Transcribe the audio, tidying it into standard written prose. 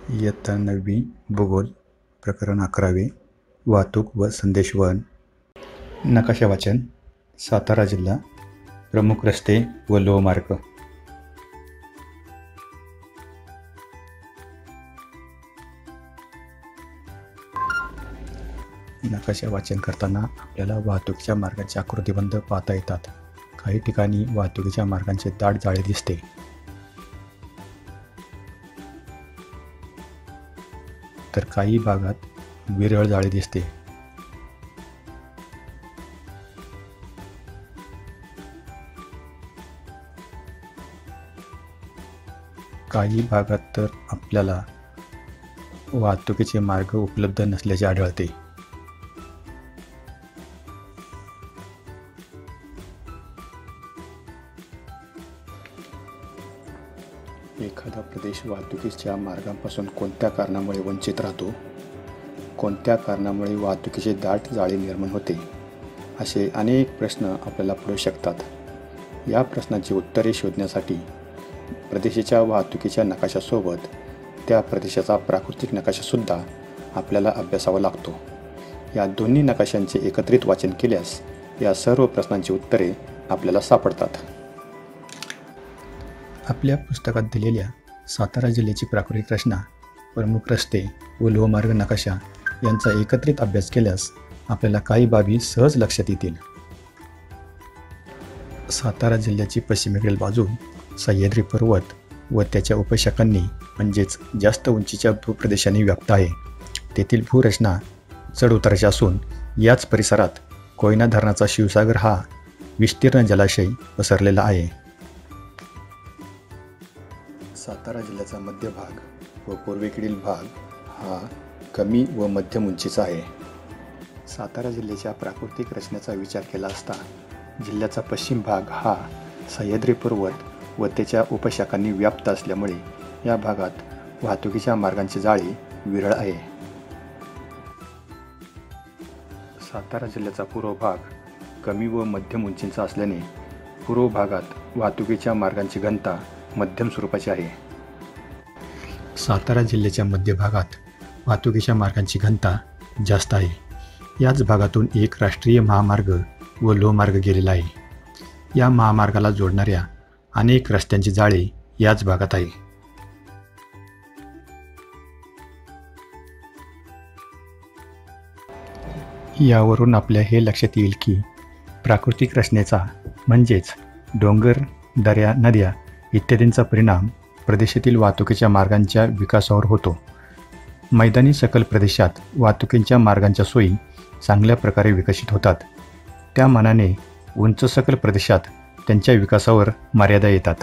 इयत्ता 9वी भूगोल प्रकरण 11वे वाहतूक व संदेशवहन. नकाशा वाचन. सातारा जिल्हा. प्रमुख रस्ते व लोहमार्ग. नकाशा वाचन करताना आपल्याला वाहतुकीच्या मार्गांचे आकृतिबंध पाहता येतात. काही ठिकाणी वाहतुकीच्या मार्गांचे दाट जाळे दिसते. तर काही भागात विरळ जाळे दिसते. काही भागात तर आपल्याला वाहतुकीचे मार्ग उपलब्ध नसल्याचे आढळते. एखादा प्रदेश वाहतुकीच्या मार्गांपासून कोणत्या कारणामुळे वंचित राहतो, कोणत्या कारणामुळे वाहतुकीचे दाट जाळे निर्माण होते, असे अनेक प्रश्न आपल्याला पडू शकतात. या प्रश्नांची उत्तरे शोधण्यासाठी प्रदेशाच्या वाहतुकीच्या नकाशासोबत त्या प्रदेशाचा प्राकृतिक नकाशासुद्धा आपल्याला अभ्यासावा लागतो. या दोन्ही नकाशांचे एकत्रित वाचन केल्यास या सर्व प्रश्नांची उत्तरे आपल्याला सापडतात. आपल्या पुस्तकात दिलेल्या सातारा जिल्ह्याची प्राकृतिक रचना, प्रमुख रस्ते व लोहमार्ग नकाशा यांचा एकत्रित अभ्यास केल्यास आपल्याला काही बाबी सहज लक्षात येतील. सातारा जिल्ह्याची पश्चिमेकडील बाजू सह्याद्री पर्वत व त्याच्या उपशाखांनी म्हणजेच जास्त उंचीच्या भूप्रदेशांनी व्याप्त आहे. तेथील भूरचना चढ उताराची असून याच परिसरात कोयना धरणाचा शिवसागर हा विस्तीर्ण जलाशय पसरलेला आहे. सातारा जिल्ह्याचा मध्य भाग व पूर्वेकडील भाग हा कमी व मध्यम उंचीचा आहे. सातारा जिल्ह्याच्या प्राकृतिक रचनेचा विचार केला असता जिल्ह्याचा पश्चिम भाग हा सह्याद्री पर्वत व त्याच्या उपशाखांनी व्याप्त असल्यामुळे या भागात वाहतुकीच्या मार्गांचे जाळे विरळ आहे. सातारा जिल्ह्याचा पूर्व भाग कमी व मध्यम उंचीचा असल्याने पूर्व भागात वाहतुकीच्या मार्गांची घनता मध्यम स्वरूपाची आहे. सातारा जिल्ह्याच्या मध्य भागात वाहतुकीच्या मार्गांची घनता जास्त आहे. याच भागातून एक राष्ट्रीय महामार्ग व लोहमार्ग गेलेला आहे. या महामार्गाला जोडणाऱ्या अनेक रस्त्यांची जाळे याच भागात आहे. यावरून आपल्या हे लक्षात येईल की प्राकृतिक रचनेचा म्हणजेच डोंगर, दऱ्या, नद्या इत्यादींचा परिणाम प्रदेशातील वाहतुकीच्या मार्गांच्या विकासावर होतो. मैदानी सखल प्रदेशात वाहतुकीच्या मार्गांच्या सोयी चांगल्या प्रकारे विकसित होतात. त्या मानाने उंच सखल प्रदेशात त्यांच्या विकासावर मर्यादा येतात.